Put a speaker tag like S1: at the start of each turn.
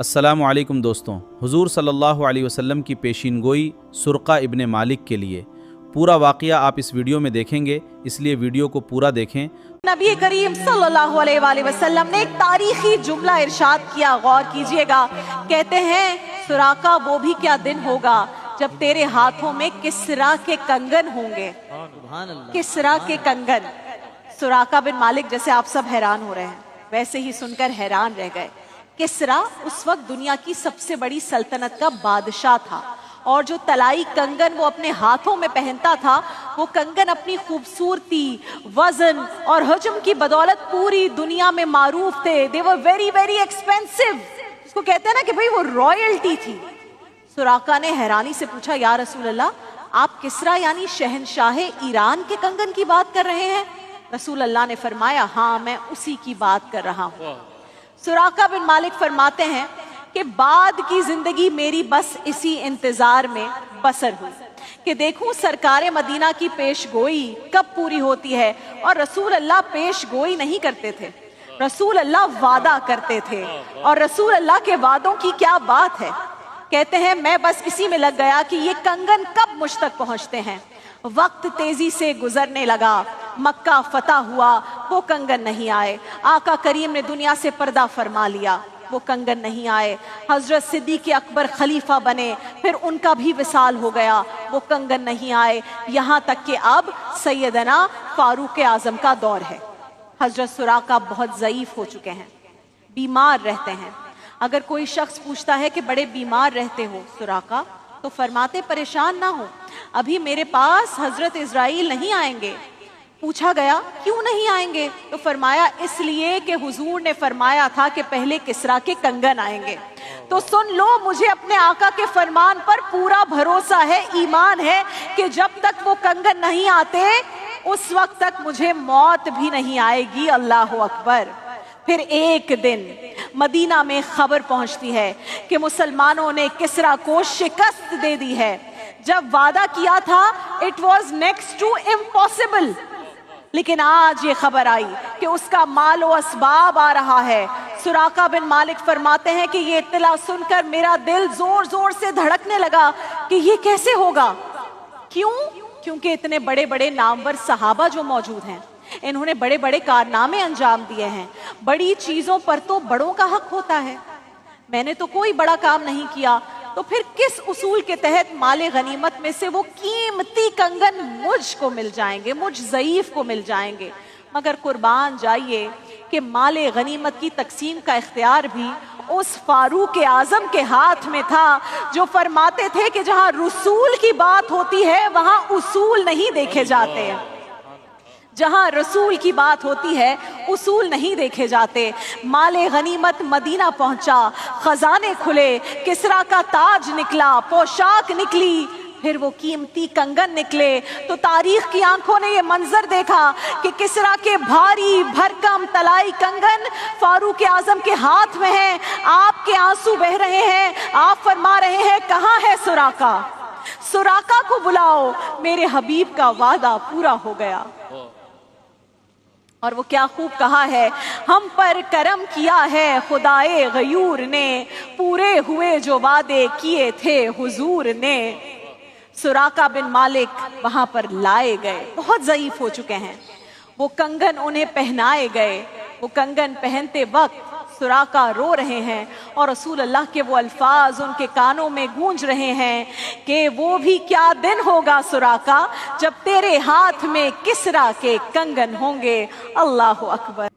S1: अस्सलामु अलैकुम दोस्तों, हुजूर सल्लल्लाहु अलैहि वसल्लम की पेशीन गोई सुरका इब्न मालिक के लिए पूरा वाक़या आप इस वीडियो में देखेंगे, इसलिए वीडियो को पूरा देखें।
S2: नबी करीम सल्लल्लाहु अलैहि वसल्लम ने एक तारीखी जुमला इरशाद किया, गौर कीजिएगा। कहते हैं सुराका वो भी क्या दिन होगा जब तेरे हाथों में किसरा के कंगन होंगे। किसरा के कंगन। सुराका बिन मालिक जैसे आप सब हैरान हो रहे हैं, वैसे ही सुनकर हैरान रह गए। किसरा उस वक्त दुनिया की सबसे बड़ी सल्तनत का बादशाह था, और जो तलाई कंगन वो अपने हाथों में पहनता था, वो कंगन अपनी खूबसूरती, वजन और हजम की बदौलत पूरी दुनिया में मारूफ थे। दे वर वेरी वेरी एक्सपेंसिव। इसको कहते हैं ना कि भाई वो रॉयल्टी थी। सुराका ने हैरानी से पूछा, या रसूल अल्लाह, आप किसरा यानी शहनशाह ईरान के कंगन की बात कर रहे हैं? रसूल अल्लाह ने फरमाया, हाँ मैं उसी की बात कर रहा हूँ। सुराका बिन मालिक फरमाते हैं कि बाद की जिंदगी मेरी बस इसी इंतजार में बसर हुई कि देखूं सरकारे मदीना की पेशगोई कब पूरी होती है। और रसूल अल्लाह पेशगोई नहीं करते थे, रसूल अल्लाह वादा करते थे, और रसूल अल्लाह के वादों की क्या बात है। कहते हैं मैं बस इसी में लग गया कि ये कंगन कब मुझ तक पहुंचते हैं। वक्त तेजी से गुजरने लगा, मक्का फतह हुआ, वो कंगन नहीं आए। आका करीम ने दुनिया से पर्दा फरमा लिया, वो कंगन नहीं आए। हजरत सिद्दीक़ अकबर खलीफा बने, फिर उनका भी विसाल हो गया, वो कंगन नहीं आए। यहाँ तक कि अब सैयदना फारूक आजम का दौर है। हजरत सुराका बहुत ज़ईफ हो चुके हैं, बीमार रहते हैं। अगर कोई शख्स पूछता है कि बड़े बीमार रहते हो सुराका, तो फरमाते परेशान ना हो, अभी मेरे पास हजरत इज़राइल नहीं आएंगे। पूछा गया क्यों नहीं आएंगे, तो फरमाया इसलिए कि हुजूर ने फरमाया था कि पहले किसरा के कंगन आएंगे। तो सुन लो, मुझे अपने आका के फरमान पर पूरा भरोसा है, ईमान है कि जब तक वो कंगन नहीं आते उस वक्त तक मुझे मौत भी नहीं आएगी। अल्लाह अकबर। फिर एक दिन मदीना में खबर पहुंचती है कि मुसलमानों ने किसरा को शिकस्त दे दी है। जब वादा किया था it was next to impossible, लेकिन आज ये खबर आई कि उसका मालो असबाब आ रहा है। सुराका बिन मालिक फरमाते हैं कि ये इत्तला सुनकर मेरा दिल जोर जोर से धड़कने लगा कि ये कैसे होगा। क्यों? क्योंकि इतने बड़े बड़े नामवर सहाबा जो मौजूद हैं, इन्होंने बड़े बड़े कारनामे अंजाम दिए हैं। बड़ी चीजों पर तो बड़ों का हक होता है। मैंने तो कोई बड़ा काम नहीं किया, तो फिर किस उसूल के तहत माले गनीमत में से वो कीमती कंगन मुझको मिल जाएंगे, मुझ ज़ईफ को मिल जाएंगे। मगर कुर्बान जाइए कि माले गनीमत की तकसीम का इख्तियार भी उस फारूक आजम के हाथ में था, जो फरमाते थे कि जहां रसूल की बात होती है वहां उसूल नहीं देखे जाते हैं, जहां रसूल की बात होती है उसूल नहीं देखे जाते। माले गनीमत मदीना पहुंचा, खजाने खुले, किसरा का ताज निकला, पोशाक निकली, फिर वो कीमती कंगन निकले। तो तारीख की आंखों ने ये मंजर देखा कि किसरा के भारी भरकम तलाई कंगन फारूक आजम के हाथ में है। आपके आंसू बह रहे हैं, आप फरमा रहे हैं कहाँ है सुराका, सुराका को बुलाओ, मेरे हबीब का वादा पूरा हो गया। और वो क्या खूब कहा है, हम पर करम किया है खुदाए गयूर ने, पूरे हुए जो वादे किए थे हुजूर ने। सुराका बिन मालिक वहां पर लाए गए, बहुत ज़ईफ हो चुके हैं। वो कंगन उन्हें पहनाए गए। वो कंगन पहनते वक्त सुराका रो रहे हैं, और रसूल अल्लाह के वो अल्फाज उनके कानों में गूंज रहे हैं कि वो भी क्या दिन होगा सुराका जब तेरे हाथ में किसरा के कंगन होंगे। अल्लाह अकबर।